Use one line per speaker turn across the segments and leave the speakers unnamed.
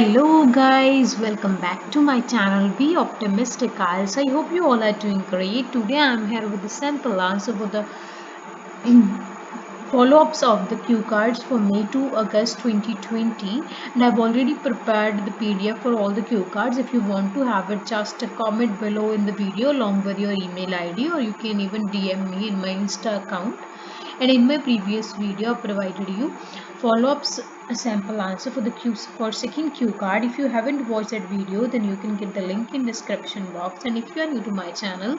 Hello guys, welcome back to my channel Be Optimistic Guys. I hope you all are doing great. Today I am here with the sample answer for the follow-ups of the cue cards for May to August 2020, and I've already prepared the PDF for all the cue cards. If you want to have it, just comment below in the video along with your email ID, or you can even DM me in my Insta account. And in my previous video I provided you follow-ups sample answer for the second cue card. If you haven't watched that video, then you can get the link in description box. And if you are new to my channel,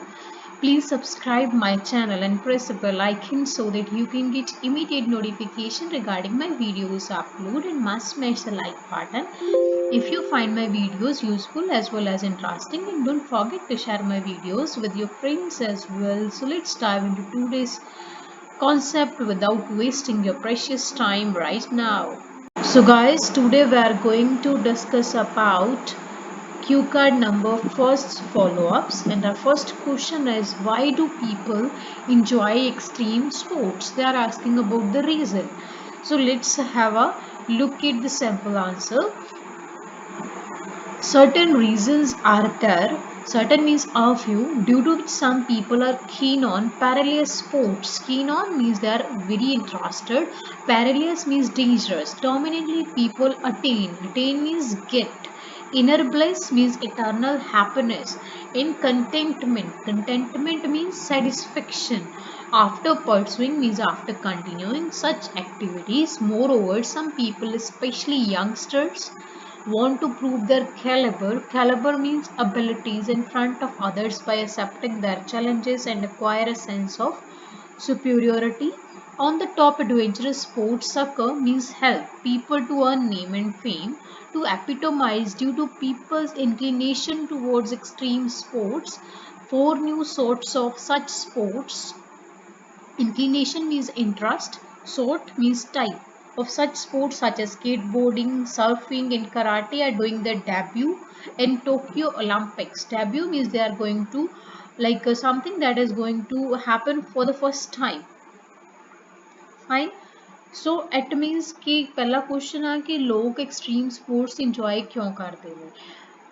please subscribe my channel and press the bell icon so that you can get immediate notification regarding my videos upload, and must smash the like button if you find my videos useful as well as interesting, and don't forget to share my videos with your friends as well. So let's dive into today's concept without wasting your precious time right now. So guys, today we are going to discuss about cue card number first follow-ups, and our first question is, why do people enjoy extreme sports? They are asking about the reason. So let's have a look at the sample answer. Certain reasons are there. Certain means a few, due to which some people are keen on perilous sports. Keen on means they are very interested. Perilous means dangerous. Dominantly people attain. Attain means get. Inner bliss means eternal happiness. In contentment. Contentment means satisfaction. After pursuing means after continuing such activities. Moreover, some people, especially youngsters, want to prove their caliber. Caliber means abilities in front of others by accepting their challenges and acquire a sense of superiority. On the top, adventurous sports succor means help people to earn name and fame. To epitomize, due to people's inclination towards extreme sports, four new sorts of such sports. Inclination means interest, sort means type of such sports such as skateboarding, surfing, and karate are doing their debut in Tokyo Olympics. Debut means they are going to something that is going to happen for the first time. Fine. So it मीनस कि पहला question आ कि लोग extreme sports enjoy क्यों करते हैं।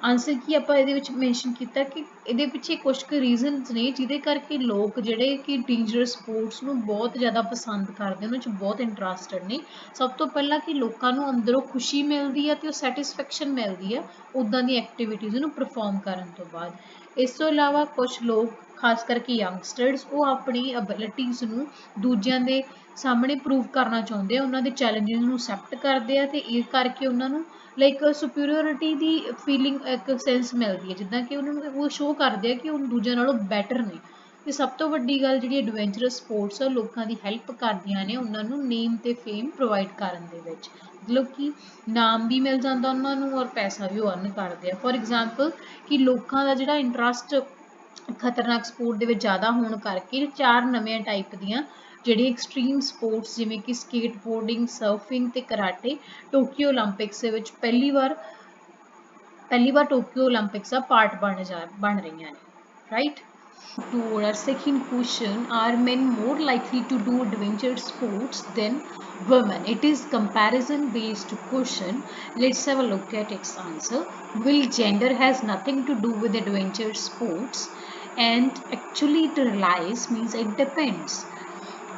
Answer की ਆਪਾਂ ਇਹਦੇ ਵਿੱਚ ਮੈਂਸ਼ਨ ਕੀਤਾ ਕਿ ਇਹਦੇ ਪਿੱਛੇ ਕੁਝ ਕੁ ਰੀਜ਼ਨਸ ਨੇ ਜਿਹਦੇ ਕਰਕੇ ਲੋਕ ਜਿਹੜੇ ਕਿ ਡੇਂਜਰਸ ਸਪੋਰਟਸ ਨੂੰ ਬਹੁਤ ਜ਼ਿਆਦਾ ਪਸੰਦ ਕਰਦੇ ਉਹਨਾਂ 'ਚ ਬਹੁਤ ਇੰਟਰਸਟਡ ਨੇ। ਸਭ ਤੋਂ ਪਹਿਲਾਂ ਕਿ ਲੋਕਾਂ ਨੂੰ ਅੰਦਰੋਂ ਖੁਸ਼ੀ ਮਿਲਦੀ ਹੈ ਤੇ ਉਹ ਸੈਟਿਸਫੈਕਸ਼ਨ ਮਿਲਦੀ ਹੈ ਉੱਦਾਂ ਦੀ ਐਕਟੀਵਿਟੀਜ਼ ਨੂੰ ਪਰਫਾਰਮ ਕਰਨ ਤੋਂ ਬਾਅਦ। ਇਸ ਤੋਂ ਇਲਾਵਾ ਕੁਝ ਲੋਕ ਖਾਸ ਕਰਕੇ ਯੰਗਸਟਰਸ ਉਹ ਆਪਣੀ ਐਬਿਲਿਟੀਜ਼ ਨੂੰ ਦੂਜਿਆਂ ਦੇ ਸਾਹਮਣੇ ਪ੍ਰੂਵ ਕਰਨਾ ਚਾਹੁੰਦੇ ਆ, ਉਹਨਾਂ ਦੇ ਚੈਲੰਜਸ ਨੂੰ ਐਕਸੈਪਟ ਕਰਦੇ ਆ ਤੇ ਇਹ ਕਰਕੇ ਉਹਨਾਂ ਨੂੰ ਸੁਪੀਰੀਅਰਿਟੀ ਦੀ ਫੀਲਿੰਗ ਇੱਕ ਸੈਂਸ ਮਿਲਦੀ ਹੈ, ਜਿੱਦਾਂ ਕਿ ਉਹਨਾਂ ਨੂੰ ਉਹ ਸ਼ੋਅ ਕਰਦੇ ਆ ਕਿ ਉਹ ਦੂਜਿਆਂ ਨਾਲੋਂ ਬੈਟਰ ਨੇ। ਤੇ ਸਭ ਤੋਂ ਵੱਡੀ ਗੱਲ ਜਿਹੜੀ ਐਡਵੈਂਚਰਸ ਸਪੋਰਟਸ ਆ ਲੋਕਾਂ ਦੀ ਹੈਲਪ ਕਰਦੀਆਂ ਨੇ ਉਹਨਾਂ ਨੂੰ ਨੇਮ ਤੇ ਫੇਮ ਪ੍ਰੋਵਾਈਡ ਕਰਨ ਦੇ ਵਿੱਚ, ਮਤਲਬ ਕਿ ਨਾਮ ਵੀ ਮਿਲ ਜਾਂਦਾ ਉਹਨਾਂ ਨੂੰ ਔਰ ਪੈਸਾ ਵੀ ਉਹ ਅਰਨ ਕਰਦੇ ਆ। ਫੋਰ ਐਗਜ਼ਾਮਪਲ ਕਿ ਲੋਕਾਂ ਦਾ ਜਿਹੜਾ ਇੰਟਰਸਟ ਖਤਰਨਾਕ ਸਪੋਰਟ ਦੇ ਵਿੱਚ ਜ਼ਿਆਦਾ ਹੋਣ ਕਰਕੇ ਚਾਰ ਨਵੇਂ ਟਾਈਪ ਦੀਆਂ ਜਿਹੜੀ ਐਕਸਟ੍ਰੀਮ ਸਪੋਰਟਸ ਜਿਵੇਂ ਕਿ ਸਕੇਟਬੋਰਡਿੰਗ, ਸਰਫਿੰਗ ਤੇ ਕਰਾਟੇ ਟੋਕੀਓ ਓਲੰਪਿਕਸ ਦੇ ਵਿੱਚ ਪਹਿਲੀ ਵਾਰ ਟੋਕੀਓ ਓਲੰਪਿਕਸ ਦਾ ਪਾਰਟ ਬਣ ਰਹੀਆਂ ਨੇ, right. To our second question, are men more likely to do adventure sports than women? It is comparison based question. Let's have a look at its answer. Will gender has nothing to do with adventure sports, and actually it relies means it depends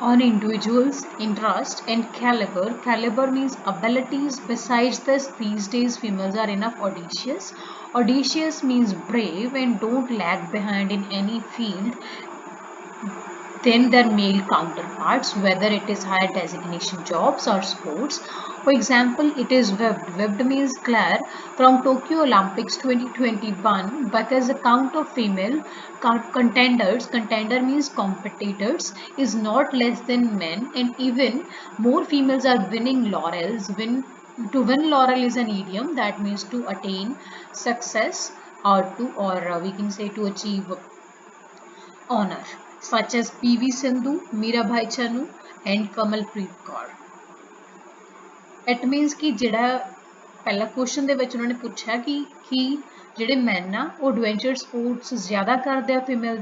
on individuals' interest and caliber. Caliber means abilities. Besides this, these days females are enough audacious. Audacious means brave and don't lag behind in any field than their male counterparts, whether it is higher designation jobs or sports. For example, it is webbed. Webbed means Claire from Tokyo Olympics 2021, but as a count of female contenders, contender means competitors, is not less than men, and even more females are winning laurels. To win laurel is an idiom that means to attain success or we can say to achieve honor, such as PV Sindhu, Mirabai Chanu and Kamalpreet Kaur. It means कि ਜਿਹੜਾ ਪਹਿਲਾ question ਦੇ ਵਿੱਚ ਉਹਨਾਂ ਨੇ ਪੁੱਛਿਆ ਕਿ ਜਿਹੜੇ ਮੈਨ ਆ ਉਹ ਐਡਵੈਂਚਰ ਸਪੋਰਟਸ ਜ਼ਿਆਦਾ ਕਰਦੇ ਆ ਫੀਮੇਲ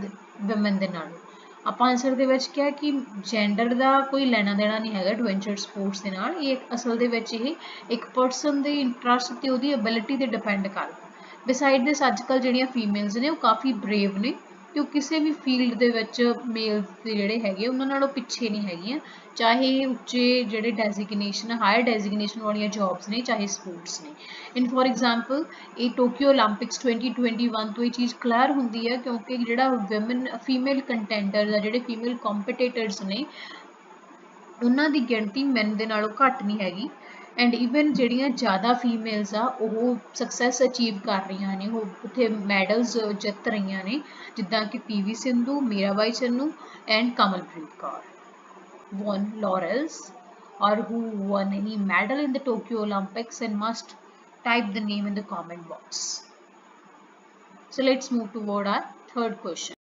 ਵੂਮਨ ਦੇ ਨਾਲੋਂ, ਆਪਾਂ ਆਨਸਰ ਦੇ ਵਿੱਚ ਕਿਹਾ ਕਿ ਜੈਂਡਰ ਦਾ ਕੋਈ ਲੈਣਾ ਦੇਣਾ ਨਹੀਂ ਹੈਗਾ ਐਡਵੈਂਚਰ ਸਪੋਰਟਸ ਦੇ ਨਾਲ। ਇਹ ਅਸਲ ਦੇ ਵਿੱਚ ਇਹ ਇੱਕ ਪਰਸਨ ਦੇ ਇੰਟਰਸਟ ਤੇ ਉਹਦੀ ਐਬਿਲਿਟੀ ਤੇ ਡਿਪੈਂਡ ਕਰਦਾ। ਬਿਸਾਈਡ ਦਿਸ ਅੱਜ ਕੱਲ੍ਹ ਜਿਹੜੀਆਂ ਫੀਮੇਲਸ ਨੇ ਉਹ ਕਾਫੀ ਬਰੇਵ ਨੇ ਕਿ ਉਹ ਕਿਸੇ ਵੀ ਫੀਲਡ ਦੇ ਵਿੱਚ ਮੇਲਸ ਦੇ ਜਿਹੜੇ ਹੈਗੇ ਉਹਨਾਂ ਨਾਲੋਂ ਪਿੱਛੇ ਨਹੀਂ ਹੈਗੀਆਂ, ਚਾਹੇ ਉੱਚੇ ਜਿਹੜੇ ਡੈਜ਼ਿਗਨੇਸ਼ਨ ਹਾਇਰ ਡੈਜ਼ਿਗਨੇਸ਼ਨ ਵਾਲੀਆਂ ਜੌਬਸ ਨੇ, ਚਾਹੇ ਸਪੋਰਟਸ ਨੇ। ਇਨ ਫੋਰ ਐਗਜ਼ਾਮਪਲ ਇਹ ਟੋਕੀਓ ਓਲੰਪਿਕਸ 2021 ਤੋਂ ਇਹ ਚੀਜ਼ ਕਲੀਅਰ ਹੁੰਦੀ ਹੈ ਕਿਉਂਕਿ ਜਿਹੜਾ ਵੂਮਨ ਫੀਮੇਲ ਕੰਟੈਂਡਰ ਆ, ਜਿਹੜੇ ਫੀਮੇਲ ਕੰਪੀਟੀਟਰਸ ਨੇ, ਉਹਨਾਂ ਦੀ ਗਿਣਤੀ ਮੈਨ ਦੇ ਨਾਲੋਂ ਘੱਟ ਨਹੀਂ ਹੈਗੀ। ਐਂਡ ਈਵਨ ਜਿਹੜੀਆਂ ਜ਼ਿਆਦਾ ਫੀਮੇਲਸ ਆ ਉਹ ਸਕਸੈਸ ਅਚੀਵ ਕਰ ਰਹੀਆਂ ਨੇ, ਉਹ ਉੱਥੇ ਮੈਡਲਸ ਜਿੱਤ ਰਹੀਆਂ ਨੇ, ਜਿੱਦਾਂ ਕਿ PV Sindhu, Mirabai Channu and Kamalpreet Kaur won laurels or who won any medal in the Tokyo Olympics, and must type the name in the comment box. So let's move toward our third question.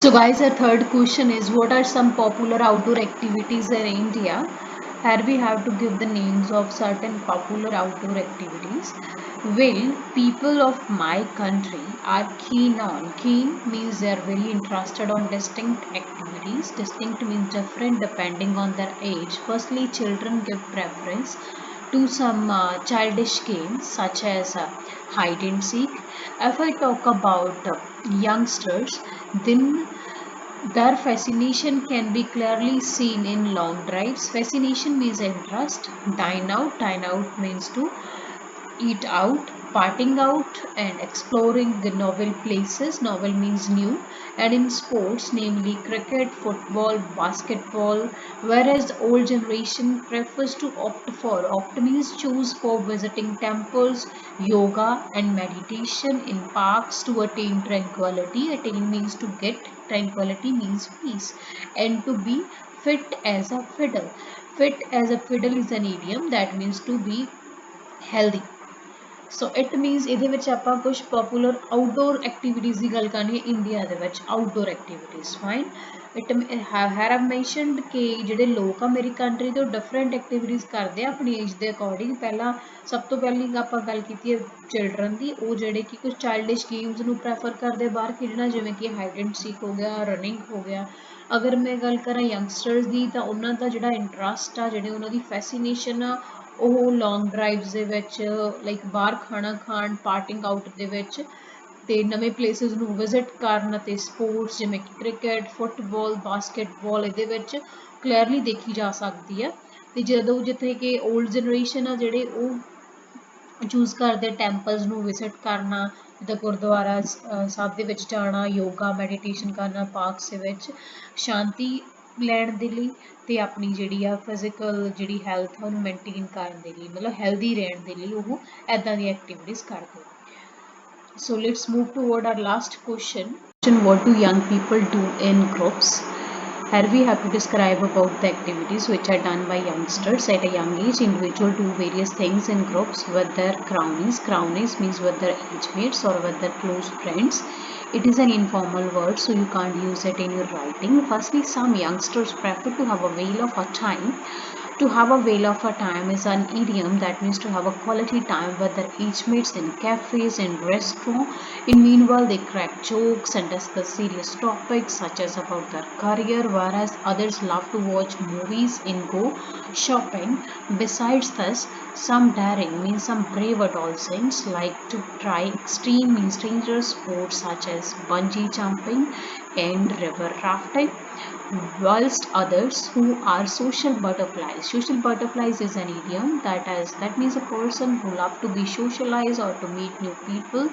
So guys, our third question is, what are some popular outdoor activities in India? Here we have to give the names of certain popular outdoor activities. Well, people of my country are keen on. Keen means they are very interested on distinct activities. Distinct means different depending on their age. Firstly, children give preference to some childish games such as hide and seek. If I talk about youngsters, then their fascination can be clearly seen in long drives. Fascination means interest. Dine out. Dine out means to eat out, parting out, and exploring the novel places. Novel means new. And in sports, namely cricket, football, basketball, whereas the old generation prefers to opt means choose for visiting temples, yoga, and meditation in parks to attain tranquility. Attain means to get, tranquility means peace, and to be fit as a fiddle. Fit as a fiddle is an idiom that means to be healthy. So it means ਇਹਦੇ ਵਿੱਚ ਆਪਾਂ ਕੁਝ popular outdoor activities ਦੀ ਗੱਲ ਕਰਨੀ ਹੈ India ਦੇ ਵਿੱਚ। Outdoor activities fine. It have mentioned ਕਿ ਜਿਹੜੇ ਲੋਕ ਆ ਮੇਰੀ ਕੰਟਰੀ ਦੇ ਉਹ ਡਿਫਰੈਂਟ ਐਕਟੀਵਿਟੀਜ਼ ਕਰਦੇ ਆ ਆਪਣੀ ਏਜ ਦੇ ਅਕੋਰਡਿੰਗ। ਪਹਿਲਾਂ ਸਭ ਤੋਂ ਪਹਿਲੀ ਆਪਾਂ ਗੱਲ ਕੀਤੀ ਹੈ ਚਿਲਡਰਨ ਦੀ, ਉਹ ਜਿਹੜੇ ਕਿ ਕੁਝ ਚਾਈਲਡਿਸ਼ ਗੇਮਸ ਨੂੰ ਪ੍ਰੈਫਰ ਕਰਦੇ ਬਾਹਰ ਖੇਡਣਾ, ਜਿਵੇਂ ਕਿ ਹਾਈਡ ਐਂਡ ਸੀਕ ਹੋ ਗਿਆ, ਰਨਿੰਗ ਹੋ ਗਿਆ। ਅਗਰ ਮੈਂ ਗੱਲ ਕਰਾਂ ਯੰਗਸਟਰਸ ਦੀ ਤਾਂ ਉਹਨਾਂ ਦਾ ਜਿਹੜਾ ਇੰਟਰਸਟ ਆ, ਜਿਹੜੇ ਉਹਨਾਂ ਦੀ ਫੈਸੀਨੇਸ਼ਨ ਆ, ਉਹ ਲੌਂਗ ਡਰਾਈਵਸ ਦੇ ਵਿੱਚ, ਲਾਈਕ ਬਾਹਰ ਖਾਣਾ ਖਾਣ, ਪਾਰਟਿੰਗ ਆਊਟ ਦੇ ਵਿੱਚ, ਤੇ ਨਵੇਂ ਪਲੇਸਿਸ ਨੂੰ ਵਿਜ਼ਿਟ ਕਰਨ, ਅਤੇ ਸਪੋਰਟਸ ਜਿਵੇਂ ਕਿ ਕ੍ਰਿਕਟ, ਫੁੱਟਬਾਲ, ਬਾਸਕਟਬਾਲ ਇਹਦੇ ਵਿੱਚ ਕਲੀਅਰਲੀ ਦੇਖੀ ਜਾ ਸਕਦੀ ਆ। ਤੇ ਜਦੋਂ ਜਿੱਥੇ ਕਿ ਓਲਡ ਜਨਰੇਸ਼ਨ ਆ ਜਿਹੜੇ ਉਹ ਚੂਜ਼ ਕਰਦੇ ਟੈਂਪਲਸ ਨੂੰ ਵਿਜ਼ਿਟ ਕਰਨਾ, ਜਿੱਦਾਂ ਗੁਰਦੁਆਰਾ ਸਾਹਿਬ ਦੇ ਵਿੱਚ ਜਾਣਾ, ਯੋਗਾ ਮੈਡੀਟੇਸ਼ਨ ਕਰਨਾ, ਪਾਰਕਸ ਦੇ ਵਿੱਚ ਸ਼ਾਂਤੀ ਲੈਣ ਦੇ ਲਈ, ਤੇ ਆਪਣੀ ਜਿਹੜੀ ਆ ਫਿਜ਼ੀਕਲ ਜਿਹੜੀ ਹੈਲਥ ਉਹਨੂੰ ਮੇਨਟੇਨ ਕਰਨ ਦੇ ਲਈ, ਮਤਲਬ ਹੈਲਦੀ ਰਹਿਣ ਦੇ ਲਈ ਉਹ ਇੱਦਾਂ ਦੀ ਐਕਟੀਵਿਟੀਜ਼ ਕਰਦੇ। So let's move toward our last question. What do young people do in groups? Here we have to describe about the activities which are done by youngsters at a young age. Individuals do various things in groups with their crownies. Crownies means with their age mates or with their close friends. It is an informal word, so you can't use it in your writing. Firstly, some youngsters prefer to have a whale of a time. To have a whale of a time is an idiom that means to have a quality time with their age mates in cafes and restaurants. In meanwhile, they crack jokes and discuss serious topics such as about their career, whereas others love to watch movies and go shopping. Besides this, some daring means some brave adolescents like to try extreme means dangerous sports such as bungee jumping and river rafting, whilst others who are social butterflies. Social butterflies is an idiom that means a person who love to be socialized or to meet new people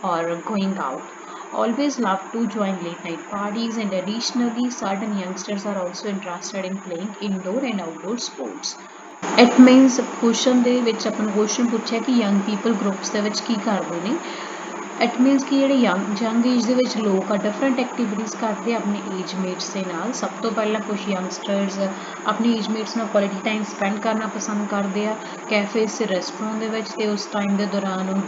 or going out. Always love to join late night parties, and additionally certain youngsters are also interested in playing indoor and outdoor sports. It means question ਦੇ ਵਿੱਚ ਆਪਾਂ question ਪੁੱਛਿਆ ਕਿ young people groups ਦੇ ਵਿੱਚ ਕੀ ਕਰਦੇ ਨੇ। It means ਕਿ ਜਿਹੜੇ ਯੰਗ ਏਜ ਦੇ ਵਿੱਚ ਲੋਕ ਆ ਡਿਫਰੈਂਟ ਐਕਟੀਵਿਟੀਜ਼ ਕਰਦੇ ਆ ਆਪਣੇ ਏਜ ਮੇਟਸ ਦੇ ਨਾਲ। ਸਭ ਤੋਂ ਪਹਿਲਾਂ ਕੁਛ ਯੰਗਸਟਰਸ ਆਪਣੀ ਏਜ ਮੇਟਸ ਨਾਲ ਕੁਆਲਿਟੀ ਟਾਈਮ ਸਪੈਂਡ ਕਰਨਾ ਪਸੰਦ ਕਰਦੇ ਆ ਕੈਫੇਜ਼ ਤੇ ਰੈਸਟੋਰੈਂਟ ਦੇ ਵਿੱਚ, ਅਤੇ ਉਸ ਟਾਈਮ ਦੇ ਦੌਰਾਨ ਉਹ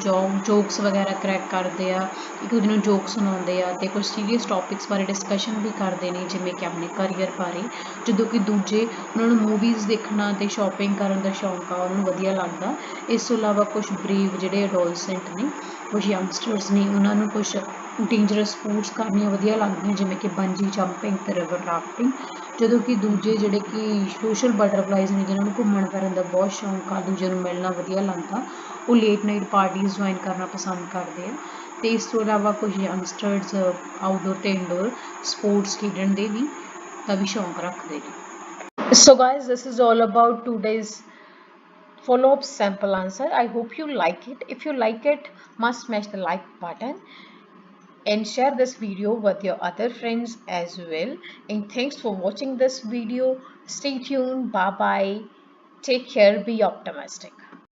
ਜੋਕਸ ਵਗੈਰਾ ਕਰੈਕ ਕਰਦੇ ਆ, ਇੱਕ ਦੂਜੇ ਨੂੰ ਜੋਕ ਸੁਣਾਉਂਦੇ ਆ, ਅਤੇ ਕੁਝ ਸੀਰੀਅਸ ਟੋਪਿਕਸ ਬਾਰੇ ਡਿਸਕਸ਼ਨ ਵੀ ਕਰਦੇ ਨੇ, ਜਿਵੇਂ ਕਿ ਆਪਣੇ ਕਰੀਅਰ ਬਾਰੇ। ਜਦੋਂ ਕਿ ਦੂਜੇ ਉਹਨਾਂ ਨੂੰ ਮੂਵੀਜ਼ ਦੇਖਣਾ ਅਤੇ ਸ਼ੋਪਿੰਗ ਕਰਨ ਦਾ ਸ਼ੌਂਕ ਆ, ਉਹਨਾਂ ਨੂੰ ਵਧੀਆ ਲੱਗਦਾ। ਇਸ ਤੋਂ ਇਲਾਵਾ ਕੁਛ ਬਰੀਵ ਜਿਹੜੇ ਅਡੋਲਸੈਂਟ ਨੇ, ਕੁਛ ਯੰਗਸਟਰਸ ਲਵਰਸ ਨੇ ਉਹਨਾਂ ਨੂੰ ਕੁਛ ਡੇਂਜਰਸ ਸਪੋਰਟਸ ਕਰਨੀਆਂ ਵਧੀਆ ਲੱਗਦੀਆਂ, ਜਿਵੇਂ ਕਿ ਬੰਜੀ ਜੰਪਿੰਗ ਅਤੇ ਰਿਵਰ ਰਾਫਟਿੰਗ। ਜਦੋਂ ਕਿ ਦੂਜੇ ਜਿਹੜੇ ਕਿ ਸੋਸ਼ਲ ਬਟਰਫਲਾਈਜ਼ ਨੇ, ਜਿਹਨਾਂ ਨੂੰ ਘੁੰਮਣ ਫਿਰਨ ਦਾ ਬਹੁਤ ਸ਼ੌਂਕ ਆ, ਦੂਜਿਆਂ ਨੂੰ ਮਿਲਣਾ ਵਧੀਆ ਲੱਗਦਾ, ਉਹ ਲੇਟ ਨਾਈਟ ਪਾਰਟੀਜ਼ ਜੁਆਇਨ ਕਰਨਾ ਪਸੰਦ ਕਰਦੇ ਆ। ਅਤੇ ਇਸ ਤੋਂ ਇਲਾਵਾ ਕੁਝ ਯੰਗਸਟਰਸ ਆਊਟਡੋਰ ਅਤੇ ਇਨਡੋਰ ਸਪੋਰਟਸ ਖੇਡਣ ਦੇ ਵੀ ਸ਼ੌਂਕ ਰੱਖਦੇ ਨੇ। So guys, this is all about today's follow-up sample answer. I hope you like it. If you like it, must smash the like button and share this video with your other friends as well. And thanks for watching this video. Stay tuned. Bye bye. Take care. Be optimistic.